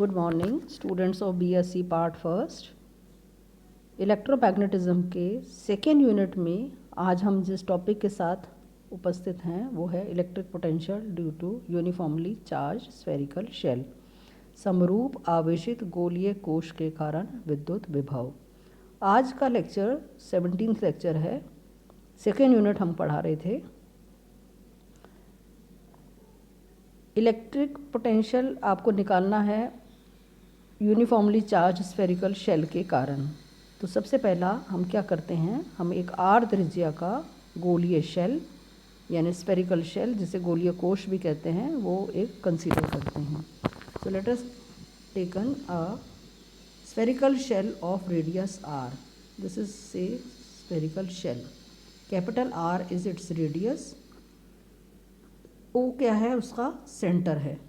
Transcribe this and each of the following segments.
Good morning students of BSc part first. Electromagnetism के second unit में आज हम जिस टॉपिक के साथ उपस्थित हैं वो है electric potential due to uniformly charge spherical shell, समरूप आवेशित गोलीय कोश के कारण विद्युत विभव। आज का लेक्चर 17th लेक्चर है। सेकेंड यूनिट हम पढ़ा रहे थे। इलेक्ट्रिक पोटेंशियल आपको निकालना है यूनिफॉर्मली चार्ज स्फेरिकल शेल के कारण। तो सबसे पहला हम क्या करते हैं, हम एक आर त्रिज्या का गोलीय शेल यानी स्फेरिकल शेल, जिसे गोलीय कोश भी कहते हैं, वो एक कंसीडर करते हैं। So let us taken a spherical shell of radius R. This is say spherical shell, capital R is its radius, O क्या है, उसका सेंटर है।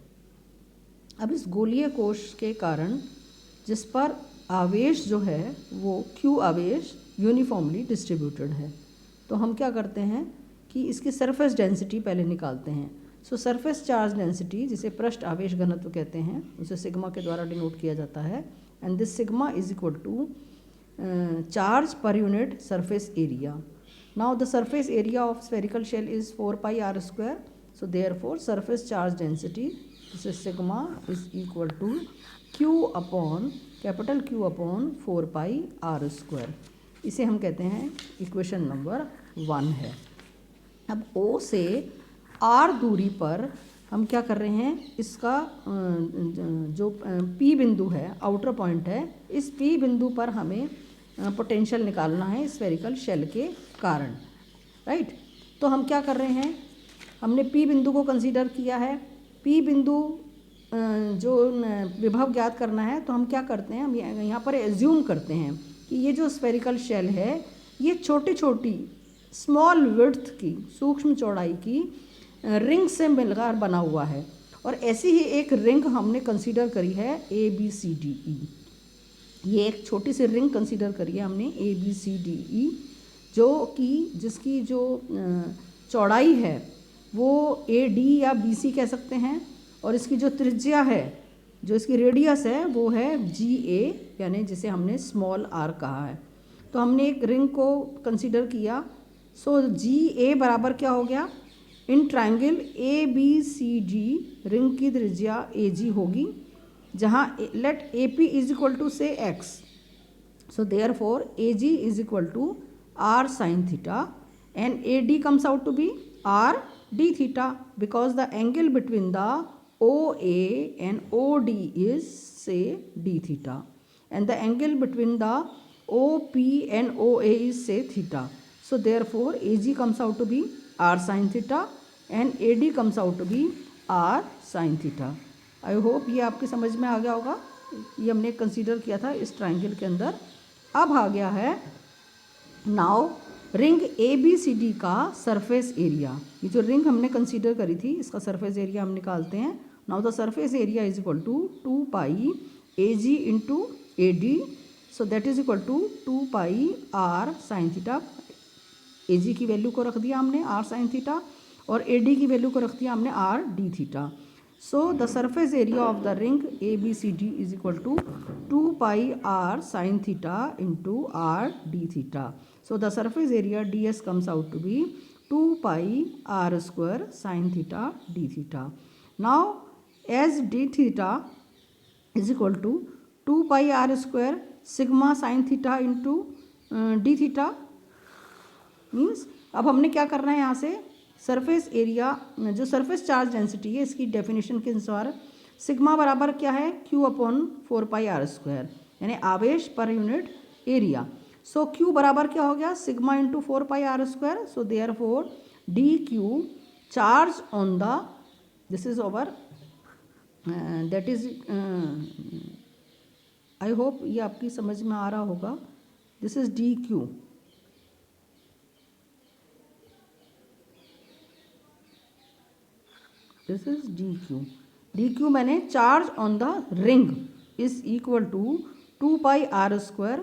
अब इस गोलीय कोश के कारण जिस पर आवेश जो है वो Q आवेश यूनिफॉर्मली डिस्ट्रीब्यूटेड है, तो हम क्या करते हैं कि इसकी सरफेस डेंसिटी पहले निकालते हैं। सो सरफेस चार्ज डेंसिटी, जिसे पृष्ठ आवेश घनत्व कहते हैं, उसे सिग्मा के द्वारा डिनोट किया जाता है। And this sigma is equal to charge per unit surface area. Now the surface area of spherical shell is 4 pi r square. So therefore surface charge density, this is sigma, is equal to Q upon capital Q upon 4 pi r square. इसे हम कहते हैं equation number 1 है। अब O से R दूरी पर हम क्या कर रहे हैं, इसका जो P बिंदु है, आउटर पॉइंट है, इस P बिंदु पर हमें पोटेंशियल निकालना है स्फेरिकल शेल के कारण, राइट। तो हम क्या कर रहे हैं, हमने P बिंदु को कंसीडर किया है। P बिंदु जो विभव ज्ञात करना है, तो हम क्या करते हैं, हम यहाँ पर एज्यूम करते हैं कि ये जो स्फेरिकल शेल है ये छोटी छोटी स्मॉल विड्थ की, सूक्ष्म चौड़ाई की रिंग से मिलकर बना हुआ है। और ऐसी ही एक रिंग हमने कंसीडर करी है ABCDE। ये एक छोटी सी रिंग कंसीडर करी है हमने ABCDE, जो कि जिसकी जो चौड़ाई है वो AD या BC कह सकते हैं, और इसकी जो त्रिज्या है, जो इसकी रेडियस है, वो है GA, यानी जिसे हमने स्मॉल r कहा है। तो हमने एक रिंग को कंसीडर किया। सो GA बराबर क्या हो गया, इन ट्रायंगल ABCD रिंग की त्रिज्या AG होगी, जहाँ let AP is equal to say x। So therefore AG is equal to r sin theta and AD comes out to be r d theta, because the angle between the OA and OD is say d theta, and the angle between the OP and OA is say theta. So therefore AG comes out to be r sin theta and AD comes out to be r sin theta. I hope ये आपकी समझ में आ गया होगा। ये हमने consider किया था इस ट्रायंगल के अंदर। अब आ गया है नाउ रिंग ABCD का सरफेस एरिया। ये जो रिंग हमने कंसीडर करी थी, इसका सरफेस एरिया हम निकालते हैं। Now the surface area is equal to 2 pi AG into AD, so that is equal to 2 pi r sin theta. AG की वैल्यू को रख दिया हमने r sin थीटा, और AD की वैल्यू को रख दिया हमने r d theta. So the surface area of the ring ABCD is equal to 2 pi r sin theta into r d theta. So the surface area ds comes out to be 2 pi r square sin theta d theta. Now as d theta is equal to 2 pi r square sigma sin theta into d theta, means अब हमने क्या करना है, यहाँ से surface area, जो surface charge density है, इसकी डेफिनेशन के अनुसार सिग्मा बराबर क्या है, Q upon 4 pi r square, यानी आवेश पर यूनिट एरिया। सो Q बराबर क्या हो गया, sigma into 4 pi r square. So therefore DQ charge on the, this is over, that is, I hope ये आपकी समझ में आ रहा होगा। This is DQ, this is DQ। DQ मैंने charge on the ring is equal to 2 pi r square,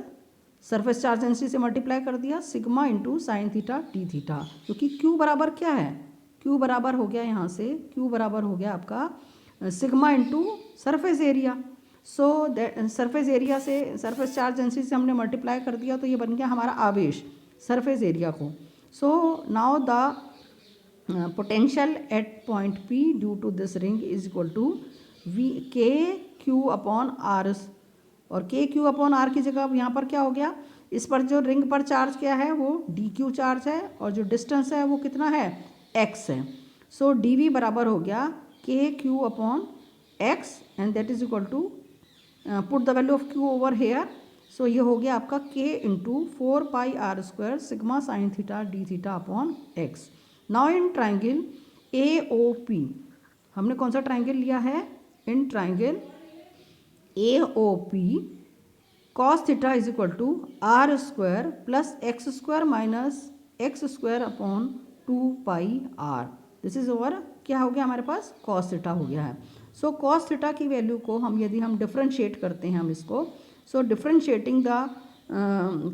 surface charge density से multiply कर दिया, sigma into sine theta D theta, क्योंकि Q बराबर क्या है, Q बराबर हो गया यहाँ से, Q बराबर हो गया आपका sigma into surface area. So that surface area से सरफेस चार्ज डेंसिटी से हमने मल्टीप्लाई कर दिया तो ये बन गया हमारा आवेश सरफेस एरिया को. So now the potential at point P due to this ring is equal to V KQ upon R. और KQ अपॉन R की जगह अब यहाँ पर क्या हो गया, इस पर जो रिंग पर चार्ज क्या है वो DQ चार्ज है और जो डिस्टेंस है वो कितना है x है. सो dV बराबर हो गया KQ upon x and that is equal to put the value of Q over here. So ये हो गया आपका K into 4πr² sigma sine theta D theta upon x. Now in triangle AOP हमने कौन सा ट्राइंगल लिया है, in triangle AOP cos theta is equal to r² plus x² minus x² upon 2πr. This is over क्या हो गया हमारे पास cos theta हो गया है. सो cos थीटा की वैल्यू को हम यदि हम डिफ्रेंशिएट करते हैं हम इसको, सो डिफ्रेंशिएटिंग द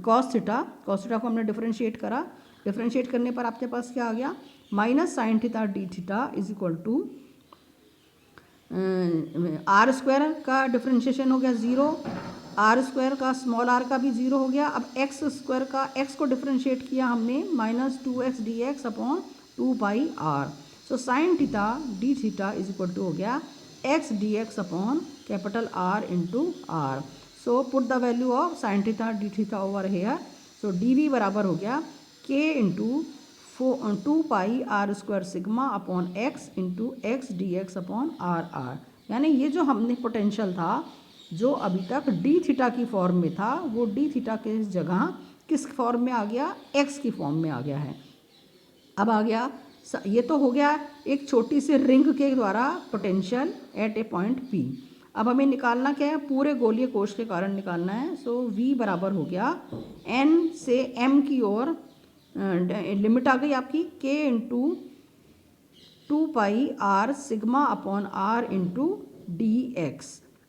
cos थीटा को हमने डिफ्रेंशिएट करा. डिफ्रेंशिएट करने पर आपके पास क्या आ गया, minus sine theta D theta is equal to r² का डिफ्रेंशिएशन हो गया 0, r² का स्मॉल r का भी 0 हो गया. अब x² का x को डिफ्रेंशिएट किया हमने minus 2x dx upon 2πr. So sine theta D theta is equal to हो गया x dx upon capital R into R. So put the value of sine theta D theta over here. So dv बराबर हो गया k into 2πr² sigma upon x into x dx upon r. यानी ये जो हमने potential था जो अभी तक डी थीटा की फॉर्म में था वो डी थीटा के जगह किस फॉर्म में आ गया, x की फॉर्म में आ गया है. अब आ गया, ये तो हो गया एक छोटी सी रिंग के द्वारा potential at a point P. अब हमें निकालना क्या है, पूरे गोलीय कोश के कारण निकालना है. सो V बराबर हो गया N से M की ओर लिमिट आ गई आपकी K into 2πr sigma upon R into dx.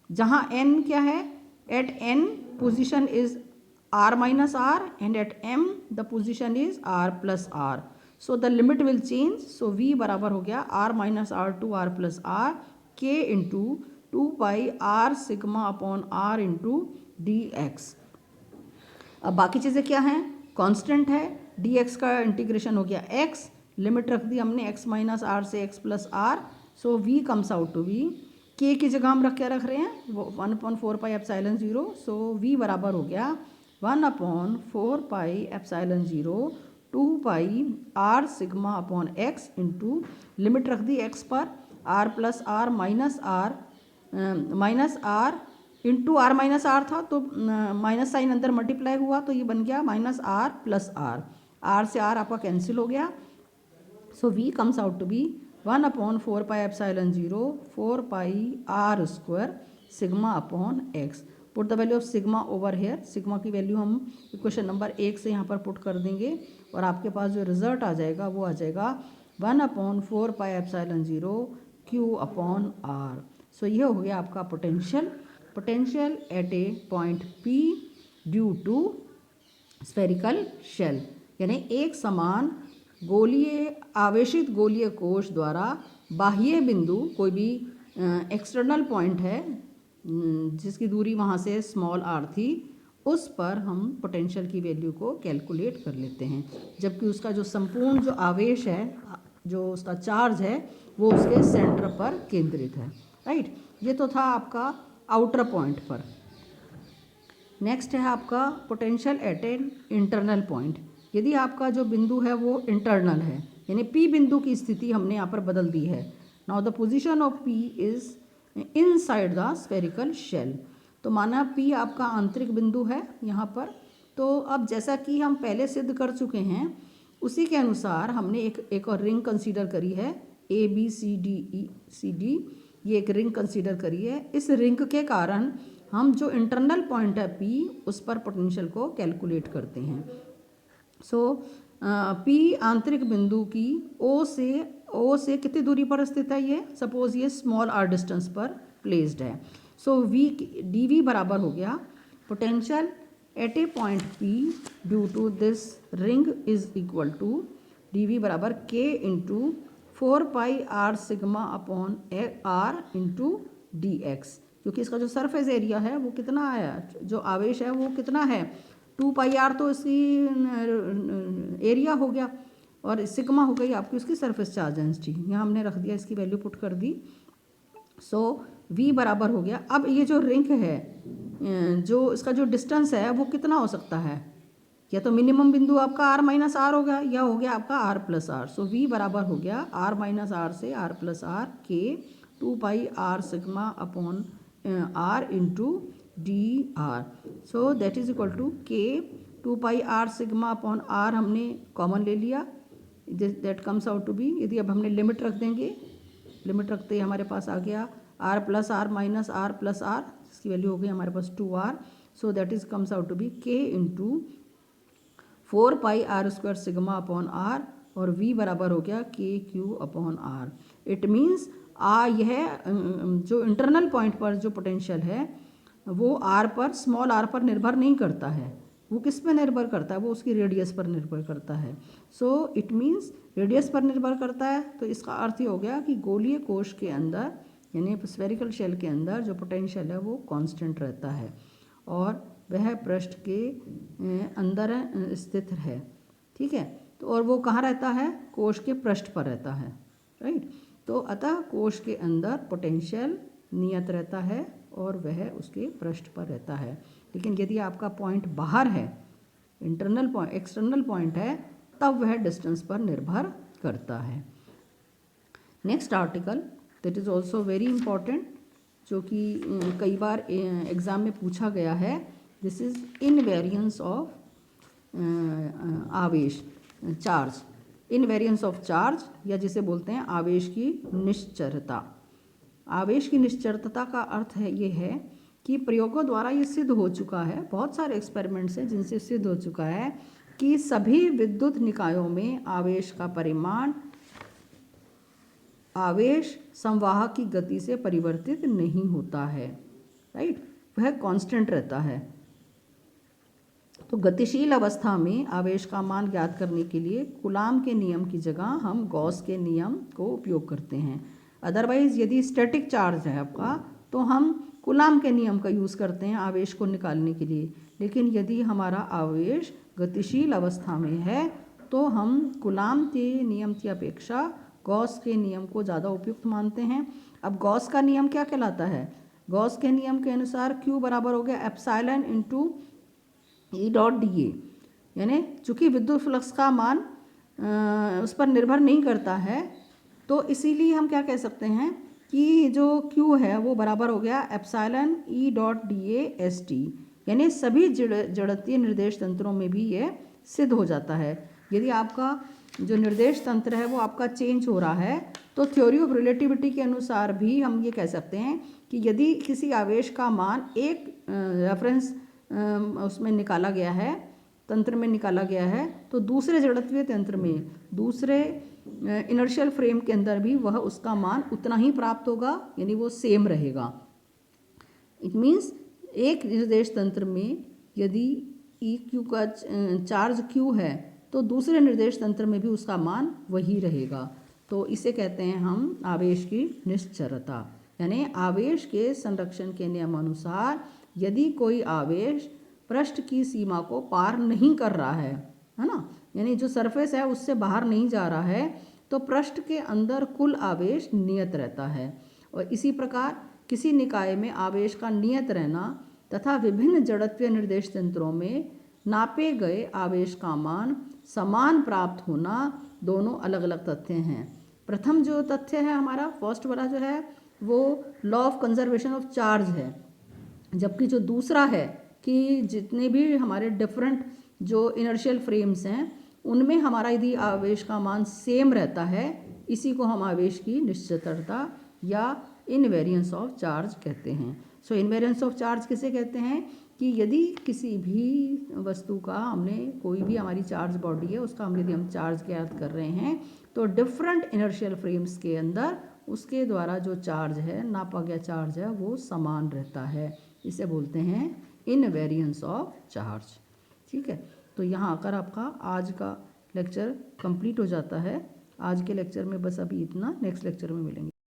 जहाँ N क्या है, at N position is R minus R and at M the position is R plus R. So the limit will change. So V बराबर हो गया R minus R to R plus R K into 2πr sigma upon R into dx. अब बाकी चीज़ें क्या हैं, constant है, dx का इंटीग्रेशन हो गया x, लिमिट रख दी हमने x माइनस R से x plus R. So V comes out to V. K की जगह हम रख रहे हैं वो 1/4πε0. सो V बराबर हो गया 1/4πε0 2πr sigma upon x into limit रख दी x पर r plus r minus r into r minus r था तो माइनस साइन अंदर मल्टीप्लाई हुआ तो ये बन गया माइनस r प्लस r से r आपका कैंसिल हो गया. So v comes out to be 1/4πε0 4πr² sigma upon x. Put the value of sigma over here. Sigma की वैल्यू हम इक्वेशन नंबर 1 से यहाँ पर पुट कर देंगे और आपके पास जो रिजल्ट आ जाएगा वो आ जाएगा 1/4πε0 q अपॉन r. सो ये हो गया आपका potential at a point P due to spherical shell. यानी एक समान गोलीय आवेशित गोलीय कोश द्वारा बाह्य बिंदु कोई भी एक्सटर्नल पॉइंट है जिसकी दूरी वहाँ से स्मॉल r थी, उस पर हम पोटेंशियल की वैल्यू को कैलकुलेट कर लेते हैं, जबकि उसका जो संपूर्ण जो आवेश है, जो उसका चार्ज है, वो उसके सेंटर पर केंद्रित है. राइट, ये तो था आपका आउटर पॉइंट पर. नेक्स्ट है आपका potential eight an internal point. यदि आपका जो बिंदु है वो इंटरनल है, यानी P बिंदु की स्थिति हमने यहाँ पर बदल दी है. Now the position of P is inside the spherical shell. तो माना P आपका आंतरिक बिंदु है यहाँ पर. तो अब जैसा कि हम पहले सिद्ध कर चुके हैं उसी के अनुसार हमने एक और रिंग कंसीडर करी है ABCD. ये एक रिंग कंसीडर करी है. इस रिंग के कारण हम जो इंटरनल पॉइंट है P उस पर पोटेंशियल को कैलकुलेट करते हैं. सो P आंतरिक बिंदु की O से कितनी दूरी पर स्थित है, ये सपोज ये स्मॉल r डिस्टेंस पर प्लेस्ड है. सो dV बराबर हो गया potential at a point P due to this ring is equal to dV बराबर K into 4πr sigma upon R into dx. क्योंकि इसका जो सरफेस एरिया है वो कितना है, जो आवेश है वो कितना है 2πr, तो इसकी एरिया हो गया, और सिग्मा हो गई आपकी उसकी सरफेस चार्ज डेंसिटी। यहाँ हमने रख दिया, इसकी वैल्यू पुट कर दी। सो v बराबर हो गया। अब ये जो रिंग है, जो इसका जो डिस्टेंस है वो कितना हो सकता है, या तो मिनिमम बिंदु आपका r माइनस आर हो गया, या हो गया आपका r plus R. So v बराबर हो गया r माइनस आर से r plus R K 2πr sigma upon r into D R. So that is equal to K 2πr sigma upon r हमने कॉमन ले लिया, that comes out to be, यदि अब हमने लिमिट रख देंगे, limit रखते ही हमारे पास आ गया r plus R minus R plus R, इसकी वैल्यू हो गई हमारे पास 2r। So that is comes out to be k into 4πr² sigma upon r, और v बराबर हो गया K Q upon R. It means यह जो इंटरनल पॉइंट पर जो पोटेंशियल है वो r पर, स्मॉल r पर निर्भर नहीं करता है, वो किस पर निर्भर करता है, वो उसकी रेडियस पर निर्भर करता है। सो इट मीन्स रेडियस पर निर्भर करता है, तो इसका अर्थ ये हो गया कि गोलीय कोश के अंदर यानी स्फेरिकल शेल के अंदर जो पोटेंशियल है वो कांस्टेंट रहता है, और वह पृष्ठ के अंदर स्थित है। ठीक है, तो और वो कहाँ रहता है, कोश के पृष्ठ पर रहता है, राइट। तो अतः कोश के अंदर पोटेंशियल नियत रहता है और वह उसके पृष्ठ पर रहता है। लेकिन यदि आपका पॉइंट बाहर है, इंटरनल पॉइंट, एक्सटर्नल पॉइंट है, तब वह डिस्टेंस पर निर्भर करता है। Next article that is also very important, जो कि कई बार एग्ज़ाम में पूछा गया है। दिस इज़ इनवेरियंस ऑफ आवेश, चार्ज, इनवेरियंस ऑफ चार्ज, या जिसे बोलते हैं आवेश की निश्चरता। आवेश की निश्चरता का अर्थ है ये है कि प्रयोगों द्वारा ये सिद्ध हो चुका है, बहुत सारे एक्सपेरिमेंट्स हैं जिनसे सिद्ध हो चुका है कि सभी विद्युत निकायों में आवेश का परिमाण आवेश संवाहक की गति से परिवर्तित नहीं होता है, राइट, वह कांस्टेंट रहता है। तो गतिशील अवस्था में आवेश का मान ज्ञात करने के लिए कूलाम के नियम की जगह हम गॉस के नियम को उपयोग करते हैं। अदरवाइज़ यदि स्टैटिक चार्ज है आपका तो हम कूलाम के नियम का यूज़ करते हैं आवेश को निकालने के लिए। लेकिन यदि हमारा आवेश गतिशील अवस्था में है तो हम कूलाम के नियम की अपेक्षा गॉस के नियम को ज़्यादा उपयुक्त मानते हैं। अब गॉस का नियम क्या कहलाता है, गॉस के नियम के अनुसार Q बराबर हो गया epsilon into E dot D A, यानी चूँकि विद्युत फ्लक्स का मान उस पर निर्भर नहीं करता है, तो इसीलिए हम क्या कह सकते हैं कि जो Q है वो बराबर हो गया epsilon E dot D A S T, यानी सभी जड़त्वीय निर्देश तंत्रों में भी ये सिद्ध हो जाता है। यदि आपका जो निर्देश तंत्र है वो आपका चेंज हो रहा है तो थ्योरी ऑफ रिलेटिविटी के अनुसार भी हम ये कह सकते हैं कि यदि किसी आवेश का मान एक रेफरेंस उसमें निकाला गया है, तंत्र में निकाला गया है, तो दूसरे जड़त्वीय तंत्र में, दूसरे इनर्शियल फ्रेम के अंदर भी वह उसका मान उतना ही प्राप्त होगा, यानी वो सेम रहेगा। इट मीन्स एक निर्देश तंत्र में यदि ई क्यू का चार्ज क्यू है तो दूसरे निर्देश तंत्र में भी उसका मान वही रहेगा। तो इसे कहते हैं हम आवेश की निश्चरता, यानी आवेश के संरक्षण के नियमानुसार यदि कोई आवेश पृष्ठ की सीमा को पार नहीं कर रहा है ना, यानी जो सरफेस है उससे बाहर नहीं जा रहा है, तो पृष्ठ के अंदर कुल आवेश नियत रहता है। और इसी प्रकार किसी निकाय में आवेश का नियत रहना तथा विभिन्न जड़त्वीय निर्देश तंत्रों में नापे गए आवेश का मान समान प्राप्त होना दोनों अलग अलग तथ्य हैं। प्रथम जो तथ्य है हमारा फर्स्ट वाला जो है वो law of conservation of charge है, जबकि जो दूसरा है कि जितने भी हमारे डिफरेंट जो इनर्शियल फ्रेम्स हैं उनमें हमारा यदि आवेश का मान सेम रहता है, इसी को हम आवेश की निश्चरता या इनवेरियंस ऑफ चार्ज कहते हैं। सो इनवेरियंस ऑफ चार्ज किसे कहते हैं कि यदि किसी भी वस्तु का हमने, कोई भी हमारी चार्ज बॉडी है उसका हम यदि हम चार्ज ज्ञात कर रहे हैं तो डिफरेंट इनर्शियल फ्रेम्स के अंदर उसके द्वारा जो चार्ज है, नापा गया चार्ज है, वो समान रहता है। इसे बोलते हैं इनवेरियंस ऑफ चार्ज। ठीक है, तो यहाँ आकर आपका आज का लेक्चर कंप्लीट हो जाता है। आज के लेक्चर में बस अभी इतना, नेक्स्ट लेक्चर में मिलेंगे।